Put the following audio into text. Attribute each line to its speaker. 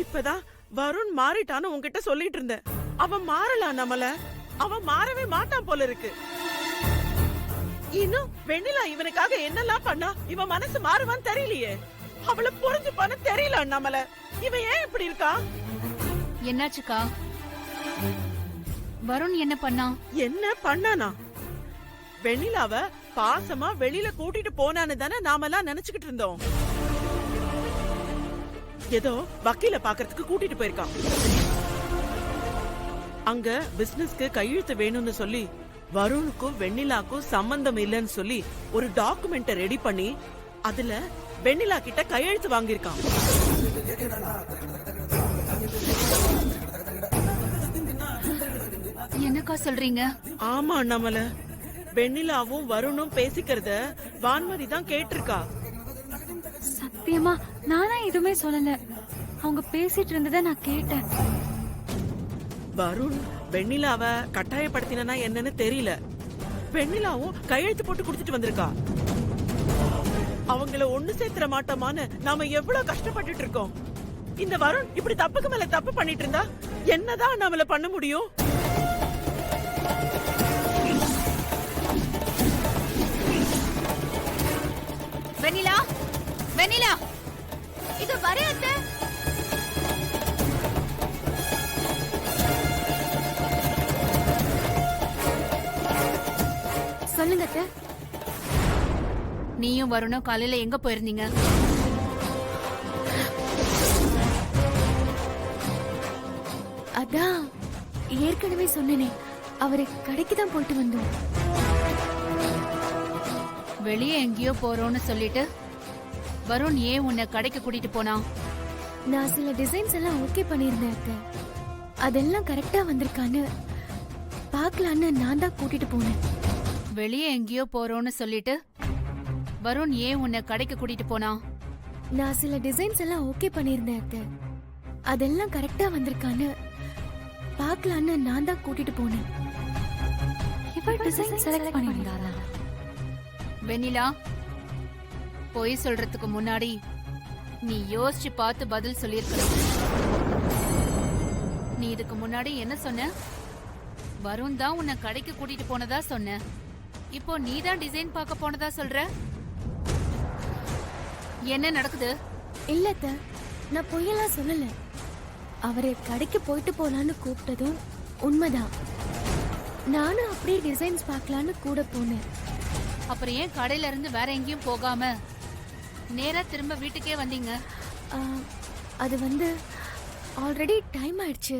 Speaker 1: இப்பதான் வருண் மாறிட்டான்னு உன்கிட்ட சொல்லிட்டு இருந்தேன். அவன் மாறலாம் நம்மள, அவன் மாறவே மாட்டான் போல இருக்கு. இன்னும் வெண்ணிலா இவனுக்காக என்னெல்லாம் பண்ணா இவன் மனசு மாறுவான்னு தெரியலையே. அவளை புரிஞ்சுப்பான்னு தெரியல நம்மள. இவன் ஏன் இப்படி இருக்கா?
Speaker 2: என்னாச்சுக்கா? வருண் என்ன பண்ணா?
Speaker 1: என்ன பண்ணானா? வெண்ணிலாவ பாசமா வெளியில கூட்டிட்டு போனான்னு தானே நாமெல்லாம் நினைச்சுக்கிட்டு இருந்தோம். ஏதோ வக்கீல பாக்குறதுக்கு கூட்டிட்டு போயிருக்கான். அங்க பிசினஸ்க்கு கையெழுத்து வேணும்னு சொல்லி வருணுக்கும் வெண்ணிலாக்கும் சம்பந்தம் இல்லைன்னு சொல்லி ஒரு டாக்குமெண்ட் ரெடி பண்ணி அதுல வெண்ணிலா கிட்ட கையெழுத்து வாங்கியிருக்கான்.
Speaker 2: என்னக்கா சொல்றீங்க?
Speaker 1: ஆமா நம்மள வெண்ணிலாவும் வருணும் பேசிக்கிறத வான்மதி தான் கேட்டிருக்கா.
Speaker 3: சத்தியமா நானா எதுவுமே சொல்லல. அவங்க பேசிட்டு இருந்ததை நான் கேட்டேன்.
Speaker 1: வருண் வெண்ணிலாவ கட்டாயப்படுத்தினா என்னன்னு தெரியல. வெண்ணிலாவும் கையெழுத்து போட்டு கொடுத்துட்டு வந்திருக்கா. அவங்கள ஒண்ணு சேர்த்துற மாட்டோமான்னு நாம எவ்வளவு கஷ்டப்பட்டுட்டு இருக்கோம். இந்த வருண் இப்படி தப்புக்கு மேல தப்பு பண்ணிட்டு இருந்தா என்னதான் நம்மள பண்ண முடியும்?
Speaker 2: வெண்ணிலா, வெண்ணிலா, இது வரையத்த.
Speaker 3: சொல்லுங்க அத்தை.
Speaker 2: நீயும் வருணும் காலையில எங்க போயிருந்தீங்க?
Speaker 3: அதான் ஏற்கனவே சொன்னேனே, அவரை கடைக்கு தான் போயிட்டு வந்தோம்.
Speaker 2: வெளியே எங்கேயோ போறோம்னு சொல்லிட்டு வருண் ஏன் உன்னை கடைக்கு கூட்டிட்டு போனா?
Speaker 3: நான் சில டிசைன்ஸ் எல்லாம் ஓகே பண்ணியிருந்தேன் அத்தை. அதெல்லாம் கரெக்டா வந்திருக்கான்னு பார்க்கலான்னு நான் தான் கூட்டிட்டு போனேன்.
Speaker 2: வெளியே எங்கேயோ போறோம்னு சொல்லிட்டு வருண் ஏன் உன்னை கடைக்கு கூட்டிட்டு போனா?
Speaker 3: நான் சில டிசைன்ஸ் எல்லாம் ஓகே பண்ணியிருந்தேன் அத்தை. அதெல்லாம் கரெக்டா வந்திருக்கான்னு பார்க்கலான்னு நான் தான் கூட்டிட்டு போனேன். இவர் டிசைன் செலக்ட் பண்ணியிருந்தாரா?
Speaker 2: வெண்ணிலா, பொய் சொல்றதுக்கு முன்னாடி நீ யோசிச்சு பார்த்து பதில் சொல்லியிருக்க. நீ இதுக்கு முன்னாடி என்ன சொன்ன? வருண் தான் உன்னை கடைக்கு கூட்டிட்டு போனதா சொன்ன. இப்போ நீ தான் டிசைன் பார்க்க போனதா சொல்ற. என்ன நடக்குது?
Speaker 3: இல்ல அத்தை, நான் பொய்யெல்லாம் சொல்லல. அவரை கடைக்கு போயிட்டு போலான்னு கூப்பிட்டதும் உண்மைதான். நானும் அப்படியே டிசைன்ஸ் பார்க்கலான்னு கூட போனேன்.
Speaker 2: அப்புறம் ஏன் கடையில இருந்து வேற எங்கேயும் போகாம நேரா திரும்ப வீட்டுக்கே வந்தீங்க?
Speaker 3: அது வந்து ஆல்ரெடி டைம் ஆயிடுச்சு.